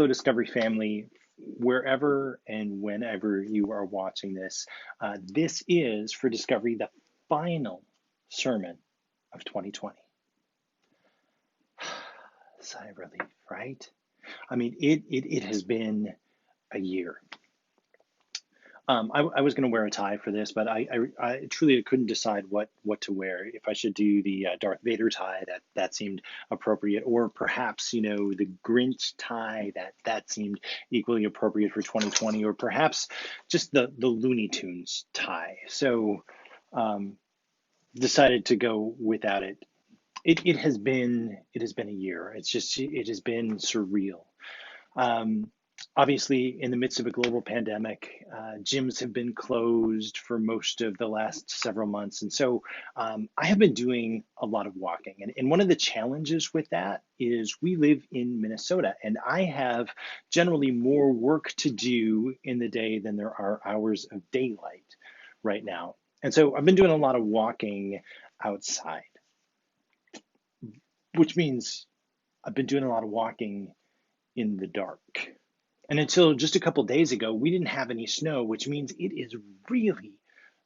Hello, Discovery family, wherever and whenever you are watching this. This is for Discovery the final sermon of 2020. Sigh of relief, right? I mean, it has been a year. I was going to wear a tie for this, but I truly couldn't decide what to wear. If I should do the Darth Vader tie, that seemed appropriate, or perhaps the Grinch tie that seemed equally appropriate for 2020, or perhaps just the Looney Tunes tie. So decided to go without it. It has been a year. It has been surreal. Um, Obviously, in the midst of a global pandemic, gyms have been closed for most of the last several months. And so I have been doing a lot of walking. And one of the challenges with that is we live in Minnesota, and I have generally more work to do in the day than there are hours of daylight right now. And so I've been doing a lot of walking outside, which means I've been doing a lot of walking in the dark. And until just a couple days ago, we didn't have any snow, which means it is really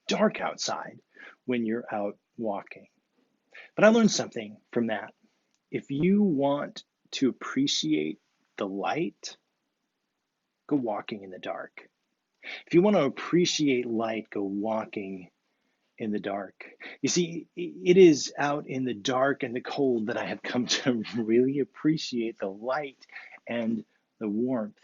dark outside when you're out walking. But I learned something from that. If you want to appreciate the light, go walking in the dark. If you want to appreciate light, go walking in the dark. You see, it is out in the dark and the cold that I have come to really appreciate the light and the warmth.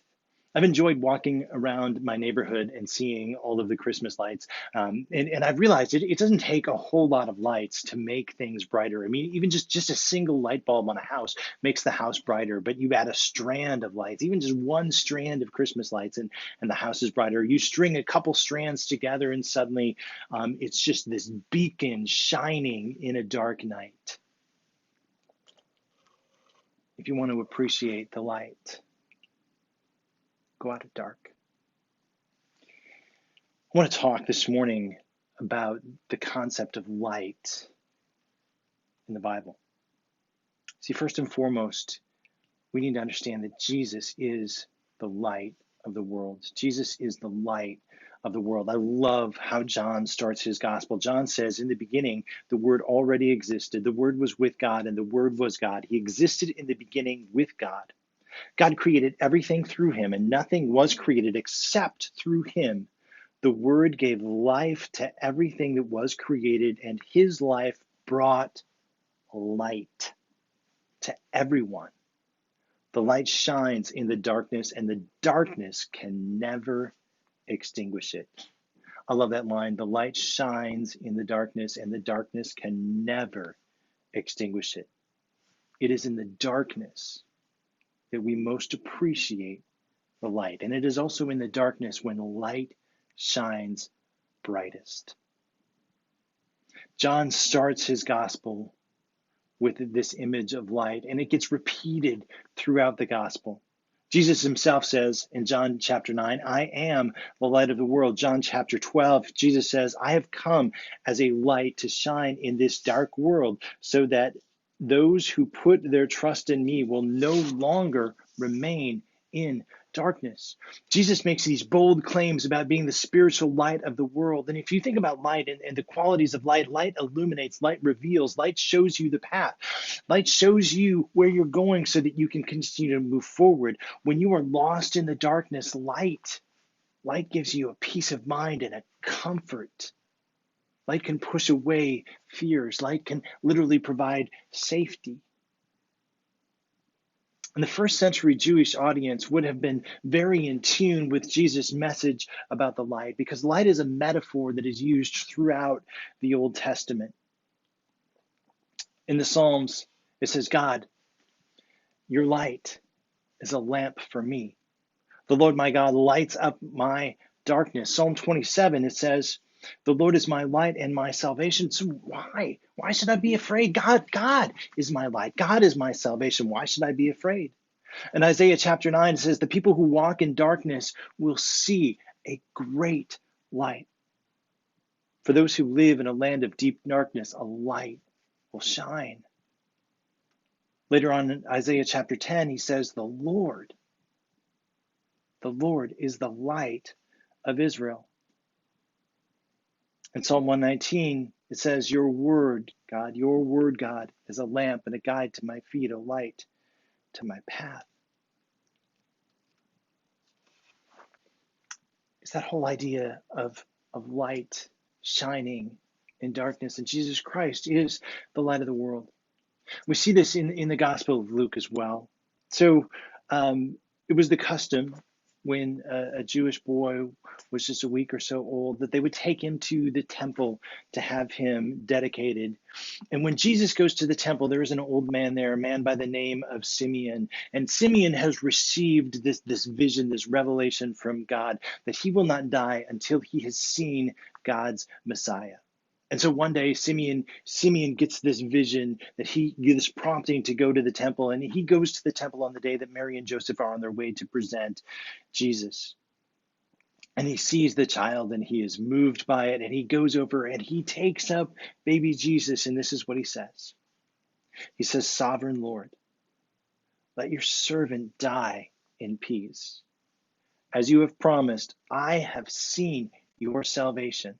I've enjoyed walking around my neighborhood and seeing all of the Christmas lights. And I've realized it doesn't take a whole lot of lights to make things brighter. I mean, even just a single light bulb on a house makes the house brighter, but you add a strand of lights, even just one strand of Christmas lights, and the house is brighter. You string a couple strands together, and suddenly it's just this beacon shining in a dark night. If you want to appreciate the light, go out at dark. I want to talk this morning about the concept of light in the Bible. See, first and foremost, we need to understand that Jesus is the light of the world. Jesus is the light of the world. I love how John starts his gospel. John says, in the beginning, the Word already existed. The Word was with God, and the Word was God. He existed in the beginning with God. God created everything through him, and nothing was created except through him. The Word gave life to everything that was created, and his life brought light to everyone. The light shines in the darkness, and the darkness can never extinguish it. I love that line. The light shines in the darkness, and the darkness can never extinguish it. It is in the darkness that we most appreciate the light. And it is also in the darkness when light shines brightest. John starts his gospel with this image of light, and it gets repeated throughout the gospel. Jesus himself says in John chapter 9, I am the light of the world. John chapter 12, Jesus says, I have come as a light to shine in this dark world so that those who put their trust in me will no longer remain in darkness. Jesus makes these bold claims about being the spiritual light of the world. And if you think about light and the qualities of light, light illuminates, light reveals, light shows you the path. Light shows you where you're going so that you can continue to move forward. When you are lost in the darkness, light gives you a peace of mind and a comfort. Light can push away fears. Light can literally provide safety. And the first century Jewish audience would have been very in tune with Jesus' message about the light, because light is a metaphor that is used throughout the Old Testament. In the Psalms, it says, God, your light is a lamp for me. The Lord my God lights up my darkness. Psalm 27, it says, the Lord is my light and my salvation. So why? Why should I be afraid? God is my light. God is my salvation. Why should I be afraid? In Isaiah chapter 9, it says, the people who walk in darkness will see a great light. For those who live in a land of deep darkness, a light will shine. Later on in Isaiah chapter 10, he says, the Lord The Lord is the light of Israel. In Psalm 119, it says, your word, God, is a lamp and a guide to my feet, a light to my path. It's that whole idea of light shining in darkness. And Jesus Christ is the light of the world. We see this in the Gospel of Luke as well. So it was the custom when a Jewish boy was just a week or so old that they would take him to the temple to have him dedicated. And when Jesus goes to the temple, there is an old man there, a man by the name of Simeon. And Simeon has received this vision, this revelation from God that he will not die until he has seen God's Messiah. And so one day Simeon gets this vision that he gets prompting to go to the temple, and he goes to the temple on the day that Mary and Joseph are on their way to present Jesus. And he sees the child and he is moved by it, and he goes over and he takes up baby Jesus, and this is what he says. He says, Sovereign Lord, let your servant die in peace. As you have promised, I have seen your salvation,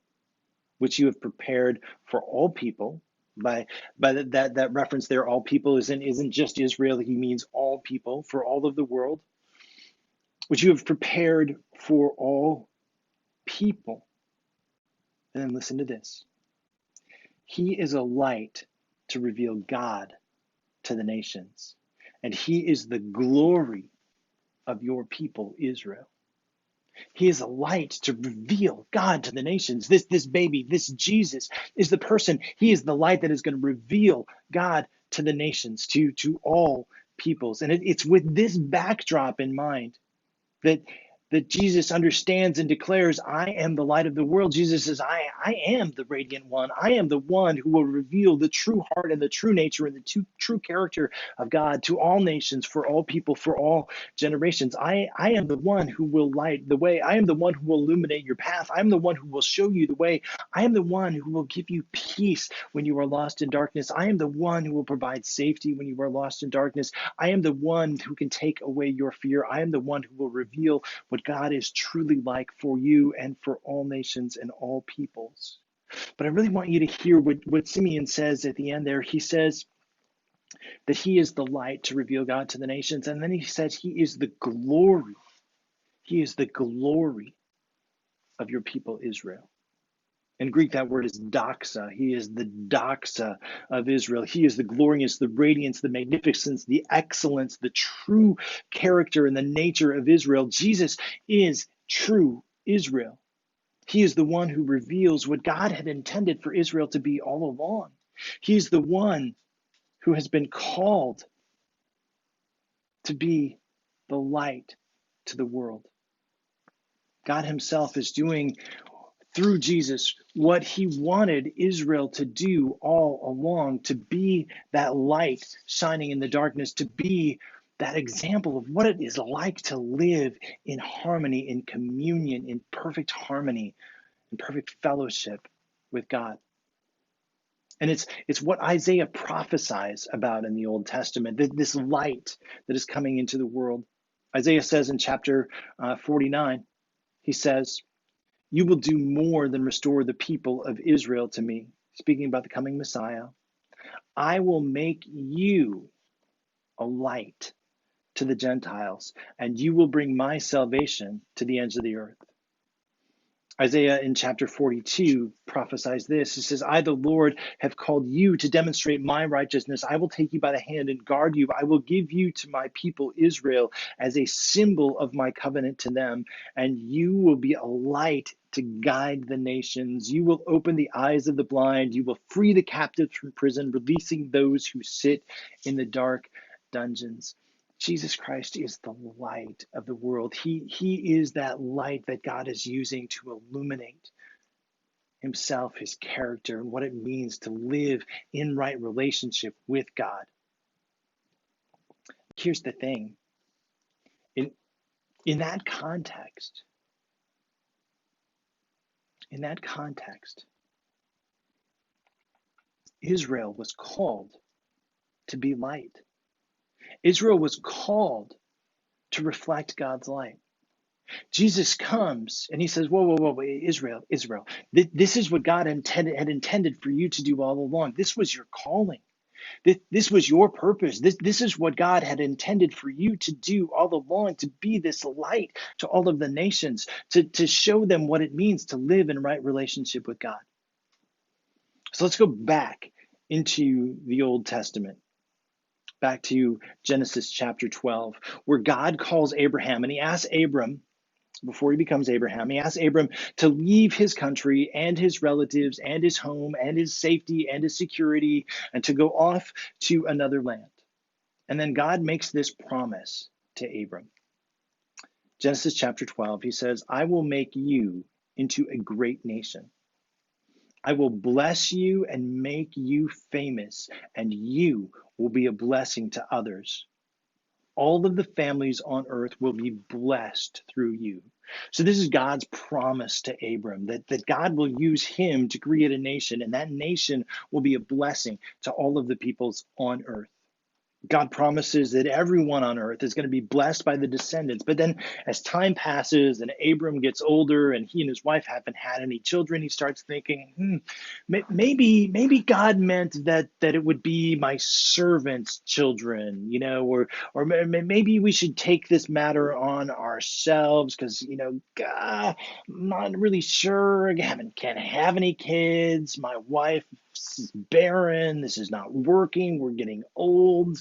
which you have prepared for all people. By that reference there, all people isn't just Israel. He means all people, for all of the world, which you have prepared for all people. And then listen to this. He is a light to reveal God to the nations, and he is the glory of your people, Israel. He is a light to reveal God to the nations. This baby, this Jesus, is the person. He is the light that is going to reveal God to the nations, to all peoples. And it's with this backdrop in mind that Jesus understands and declares, I am the light of the world. Jesus says, I am the radiant one. I am the one who will reveal the true heart and the true nature and the true character of God to all nations, for all people, for all generations. I am the one who will light the way. I am the one who will illuminate your path. I am the one who will show you the way. I am the one who will give you peace when you are lost in darkness. I am the one who will provide safety when you are lost in darkness. I am the one who can take away your fear. I am the one who will reveal what God is truly like for you and for all nations and all peoples. But I really want you to hear what Simeon says at the end there. He says that he is the light to reveal God to the nations. And then he says he is the glory. He is the glory of your people, Israel. In Greek, that word is doxa. He is the doxa of Israel. He is the glorious, the radiance, the magnificence, the excellence, the true character and the nature of Israel. Jesus is true Israel. He is the one who reveals what God had intended for Israel to be all along. He is the one who has been called to be the light to the world. God himself is doing through Jesus what he wanted Israel to do all along, to be that light shining in the darkness, to be that example of what it is like to live in harmony, in communion, in perfect harmony, in perfect fellowship with God. And it's what Isaiah prophesies about in the Old Testament, this light that is coming into the world. Isaiah says in chapter 49, he says, you will do more than restore the people of Israel to me. Speaking about the coming Messiah. I will make you a light to the Gentiles, and you will bring my salvation to the ends of the earth. Isaiah in chapter 42 prophesies this. He says, I, the Lord, have called you to demonstrate my righteousness. I will take you by the hand and guard you. I will give you to my people Israel as a symbol of my covenant to them, and you will be a light to guide the nations. You will open the eyes of the blind. You will free the captives from prison, releasing those who sit in the dark dungeons. Jesus Christ is the light of the world. He is that light that God is using to illuminate himself, his character, and what it means to live in right relationship with God. Here's the thing. In that context, Israel was called to be light. Israel was called to reflect God's light. Jesus comes and he says, whoa, whoa, whoa, wait, Israel, Israel, this is what God had intended for you to do all along. This was your calling. This was your purpose. This is what God had intended for you to do all along, to be this light to all of the nations, to show them what it means to live in right relationship with God. So let's go back into the Old Testament, back to Genesis chapter 12, where God calls Abraham and he asks Abram, before he becomes Abraham, he asks Abram to leave his country and his relatives and his home and his safety and his security and to go off to another land. And then God makes this promise to Abram. Genesis chapter 12, he says, I will make you into a great nation. I will bless you and make you famous, and you will be a blessing to others. All of the families on earth will be blessed through you. So this is God's promise to Abram, that God will use him to create a nation, and that nation will be a blessing to all of the peoples on earth. God promises that everyone on earth is going to be blessed by the descendants. But then as time passes and Abram gets older and he and his wife haven't had any children, he starts thinking, maybe God meant that it would be my servants' children, or maybe we should take this matter on ourselves because, God, I'm not really sure. Can't have any kids. My wife is barren. This is not working. We're getting old.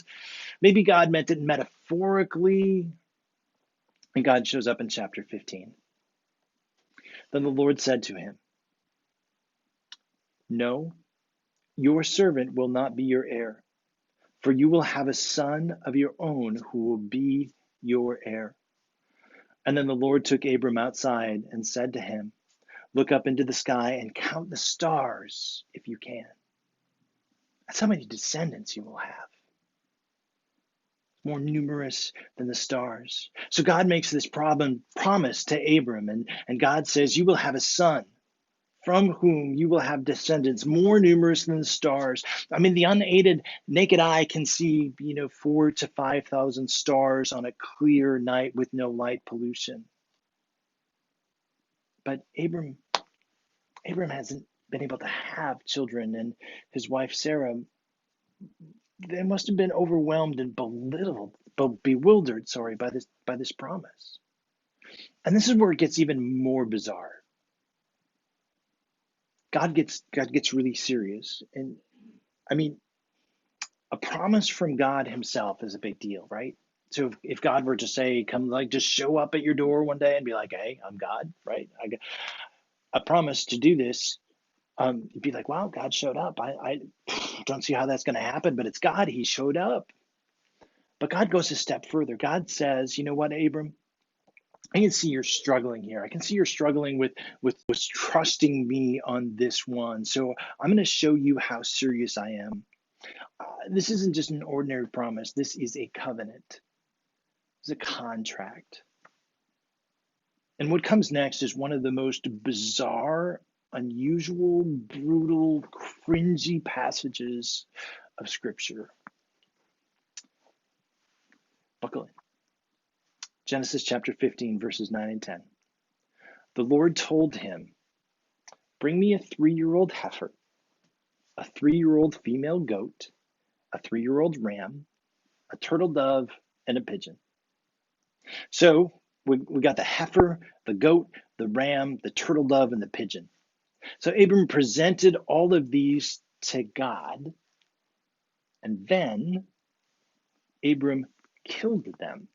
Maybe God meant it metaphorically. And God shows up in chapter 15. Then the Lord said to him, no, your servant will not be your heir, for you will have a son of your own who will be your heir. And then the Lord took Abram outside and said to him, look up into the sky and count the stars if you can. That's how many descendants you will have. More numerous than the stars. So God makes this promise to Abram, and God says, you will have a son from whom you will have descendants more numerous than the stars. I mean, the unaided naked eye can see, 4,000 to 5,000 stars on a clear night with no light pollution. But Abram hasn't been able to have children, and his wife Sarah, they must have been overwhelmed and bewildered, by this promise. And this is where it gets even more bizarre. God gets really serious. And I mean, a promise from God himself is a big deal, right? So if God were to say, come, just show up at your door one day and be like, hey, I'm God, right? I got a promise to do this. You'd be like, wow, God showed up. I don't see how that's going to happen, but it's God. He showed up. But God goes a step further. God says, you know what, Abram? I can see you're struggling here. I can see you're struggling with trusting me on this one. So I'm going to show you how serious I am. This isn't just an ordinary promise. This is a covenant. It's a contract. And what comes next is one of the most bizarre, unusual, brutal, cringy passages of Scripture. Buckle in. Genesis chapter 15, verses 9 and 10. The Lord told him, bring me a 3-year-old heifer, a 3-year-old female goat, a 3-year-old ram, a turtle dove, and a pigeon. So we got the heifer, the goat, the ram, the turtle dove, and the pigeon. So Abram presented all of these to God, and then Abram killed them.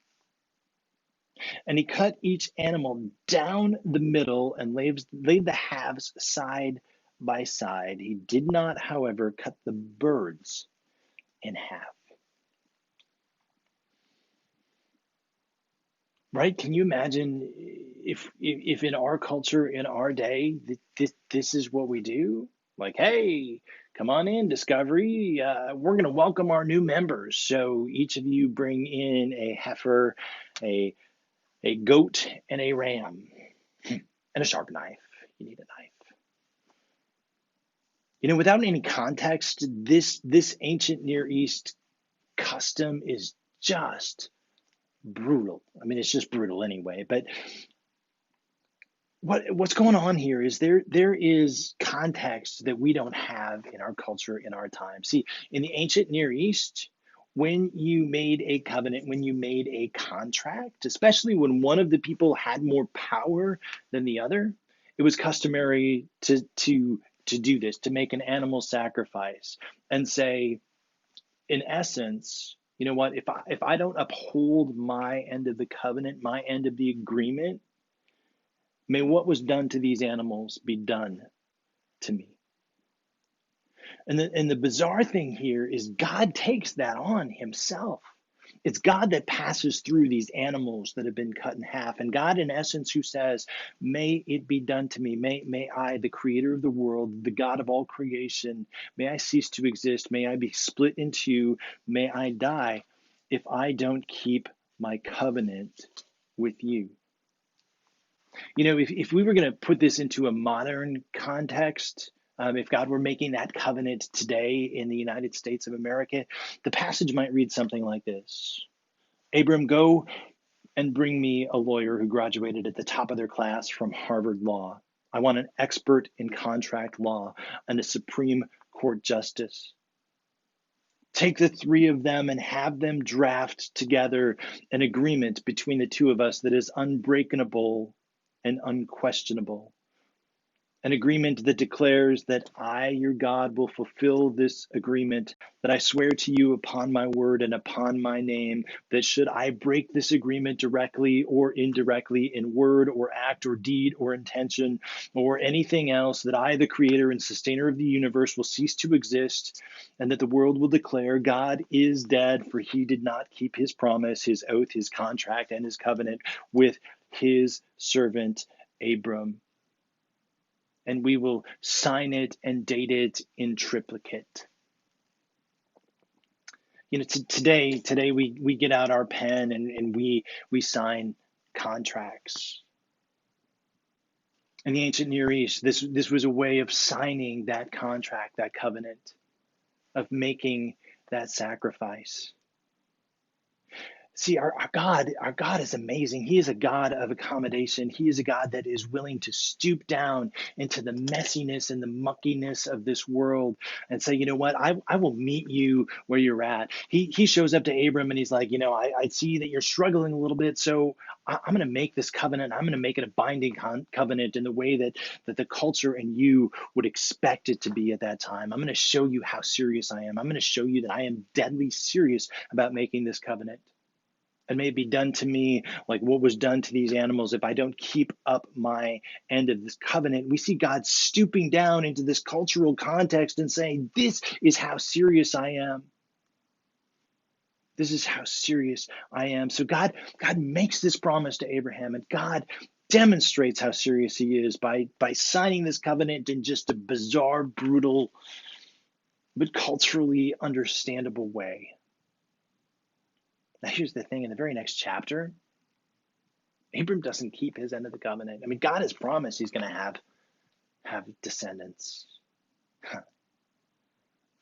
And he cut each animal down the middle and laid the halves side by side. He did not, however, cut the birds in half. Right? Can you imagine if in our culture, in our day, this is what we do? Like, hey, come on in, Discovery. We're going to welcome our new members. So each of you bring in a heifer, a goat, and a ram, and a sharp knife. You need a knife. Without any context, this ancient Near East custom is just brutal. I mean, it's just brutal anyway. But what's going on here is there is context that we don't have in our culture in our time. See, in the ancient Near East, when you made a covenant, when you made a contract, especially when one of the people had more power than the other, it was customary to do this, to make an animal sacrifice and say, in essence, you know what, if I don't uphold my end of the covenant, my end of the agreement, may what was done to these animals be done to me. And the bizarre thing here is God takes that on himself. It's God that passes through these animals that have been cut in half. And God, in essence, who says, may it be done to me. May I, the creator of the world, the God of all creation, may I cease to exist. May I be split in two. May I die if I don't keep my covenant with you. You know, if we were going to put this into a modern context, if God were making that covenant today in the United States of America, the passage might read something like this: Abram, go and bring me a lawyer who graduated at the top of their class from Harvard Law. I want an expert in contract law and a Supreme Court justice. Take the three of them and have them draft together an agreement between the two of us that is unbreakable and unquestionable. An agreement that declares that I, your God, will fulfill this agreement, that I swear to you upon my word and upon my name, that should I break this agreement directly or indirectly in word or act or deed or intention or anything else, that I, the creator and sustainer of the universe, will cease to exist, and that the world will declare God is dead, for he did not keep his promise, his oath, his contract, and his covenant with his servant Abram. And we will sign it and date it in triplicate. You know, today we get out our pen and we sign contracts. In the ancient Near East, this was a way of signing that contract, that covenant, of making that sacrifice. See, our God is amazing. He is a God of accommodation. He is a God that is willing to stoop down into the messiness and the muckiness of this world and say, you know what, I will meet you where you're at. He shows up to Abram and he's like, you know, I see that you're struggling a little bit, so I'm going to make this covenant. I'm going to make it a binding covenant in the way that the culture and you would expect it to be at that time. I'm going to show you how serious I am. I'm going to show you that I am deadly serious about making this covenant. And may it be done to me like what was done to these animals if I don't keep up my end of this covenant. We see God stooping down into this cultural context and saying, this is how serious I am. This is how serious I am. So God makes this promise to Abraham, and God demonstrates how serious he is by signing this covenant in just a bizarre, brutal, but culturally understandable way. Now, here's the thing. In the very next chapter, Abram doesn't keep his end of the covenant. I mean, God has promised he's going to have descendants.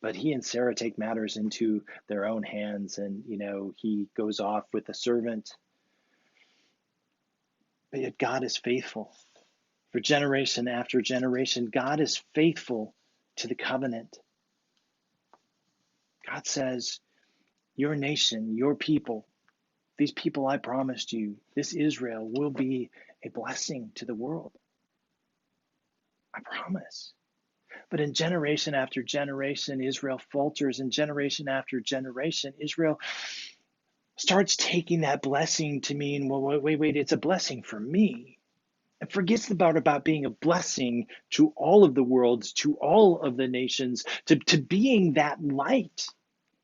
But he and Sarah take matters into their own hands, and, you know, he goes off with a servant. But yet God is faithful. For generation after generation, God is faithful to the covenant. God says, your nation, your people, these people I promised you, this Israel will be a blessing to the world. I promise. But in generation after generation, Israel falters. In generation after generation, Israel starts taking that blessing to mean, well, wait, it's a blessing for me. And forgets about being a blessing to all of the worlds, to all of the nations, to being that light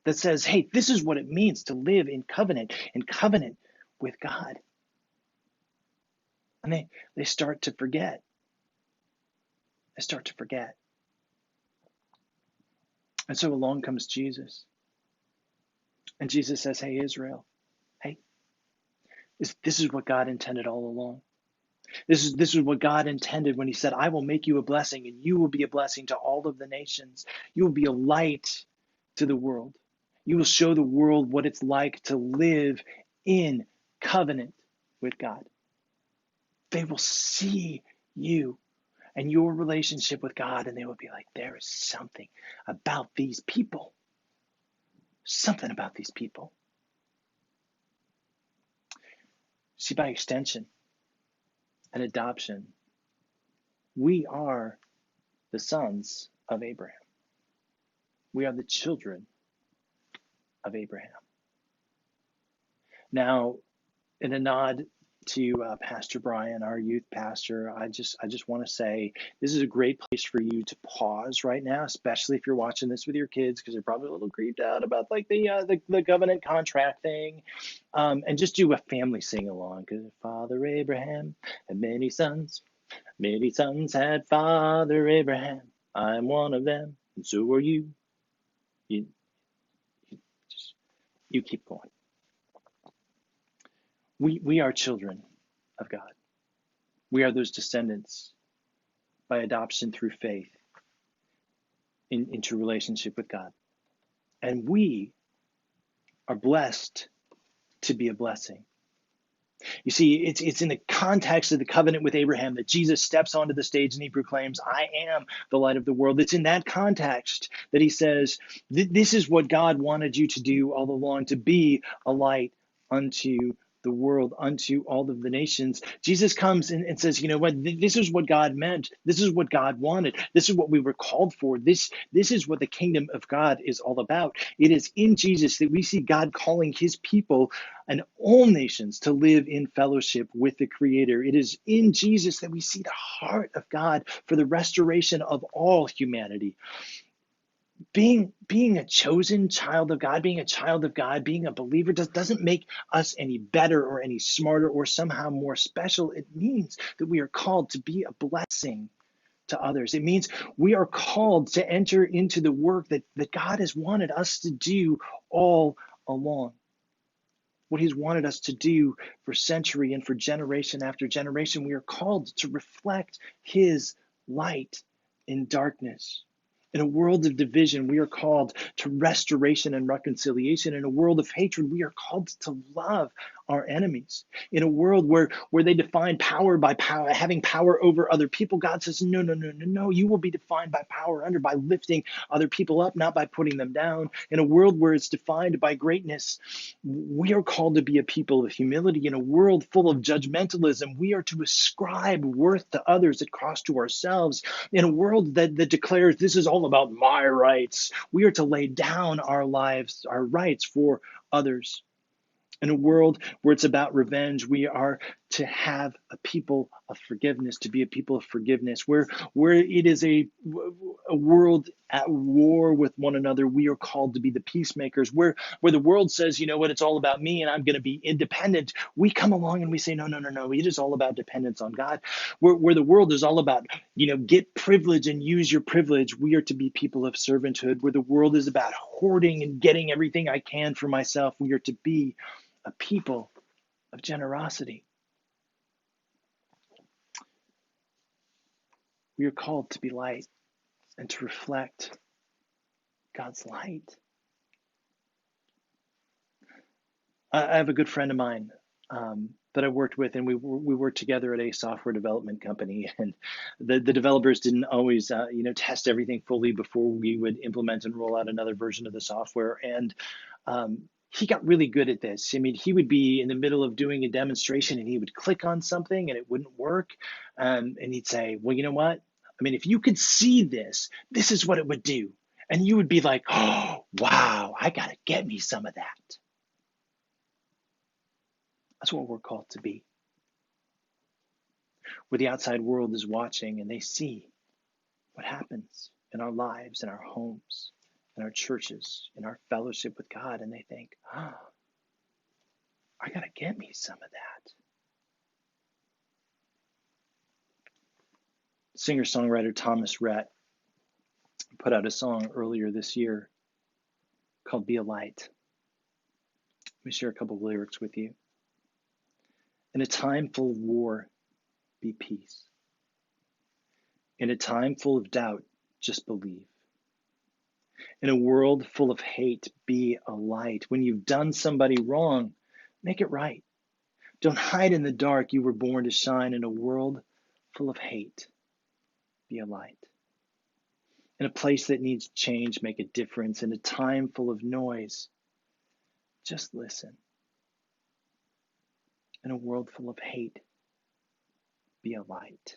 that says, hey, this is what it means to live in covenant with God. And they start to forget. They start to forget. And so along comes Jesus. And Jesus says, hey, Israel, hey, this is what God intended all along. This is what God intended when he said, I will make you a blessing and you will be a blessing to all of the nations. You will be a light to the world. You will show the world what it's like to live in covenant with God. They will see you and your relationship with God, and they would be like, there is something about these people. Something about these people. See, by extension and adoption, we are the sons of Abraham. We are the children of Abraham. Now, in a nod to Pastor Brian, our youth pastor, I just want to say this is a great place for you to pause right now, especially if you're watching this with your kids, because they're probably a little creeped out about like the covenant contract thing, and just do a family sing along. Because Father Abraham had many sons had Father Abraham. I'm one of them, and so are you. You, you keep going. We are children of God. We are those descendants by adoption through faith into relationship with God. And we are blessed to be a blessing. You see, it's in the context of the covenant with Abraham that Jesus steps onto the stage and he proclaims, I am the light of the world. It's in that context that he says, this is what God wanted you to do all along, to be a light unto the world, unto all of the nations. Jesus comes and says, you know what, this is what God meant. This is what God wanted. This is what we were called for. This is what the kingdom of God is all about. It is in Jesus that we see God calling his people and all nations to live in fellowship with the Creator. It is in Jesus that we see the heart of God for the restoration of all humanity. Being a chosen child of God, being a child of God, being a believer doesn't make us any better or any smarter or somehow more special. It means that we are called to be a blessing to others. It means we are called to enter into the work that God has wanted us to do all along. What he's wanted us to do for century and for generation after generation. We are called to reflect his light in darkness. In a world of division, we are called to restoration and reconciliation. In a world of hatred, we are called to love our enemies. In a world where they define power by power, having power over other people, God says, no, no, no, no, no. You will be defined by power by lifting other people up, not by putting them down. In a world where it's defined by greatness, we are called to be a people of humility. In a world full of judgmentalism, we are to ascribe worth to others at cost to ourselves. In a world that declares this is all about my rights, we are to lay down our lives, our rights for others. In a world where it's about revenge, we are to have a people of forgiveness, to be a people of forgiveness. Where it is a world at war with one another, we are called to be the peacemakers. Where the world says, you know what, it's all about me and I'm going to be independent, we come along and we say, no, no, no, no, it is all about dependence on God. Where the world is all about, get privilege and use your privilege, we are to be people of servanthood. Where the world is about hoarding and getting everything I can for myself, we are to be a people of generosity. We are called to be light and to reflect God's light. I have a good friend of mine that I worked with, and we worked together at a software development company. And the developers didn't always, test everything fully before we would implement and roll out another version of the software. And he got really good at this. I mean, he would be in the middle of doing a demonstration and he would click on something and it wouldn't work. And he'd say, well, you know what? I mean, if you could see this, this is what it would do. And you would be like, oh, wow, I got to get me some of that. That's what we're called to be. Where the outside world is watching and they see what happens in our lives, in our homes, in our churches, in our fellowship with God, and they think, oh, I got to get me some of that. Singer-songwriter Thomas Rhett put out a song earlier this year called Be a Light. Let me share a couple of lyrics with you. In a time full of war, be peace. In a time full of doubt, just believe. In a world full of hate, be a light. When you've done somebody wrong, make it right. Don't hide in the dark. You were born to shine in a world full of hate, be a light. In a place that needs change, make a difference. In a time full of noise, just listen. In a world full of hate, be a light.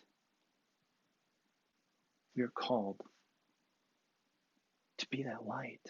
We are called to be that light.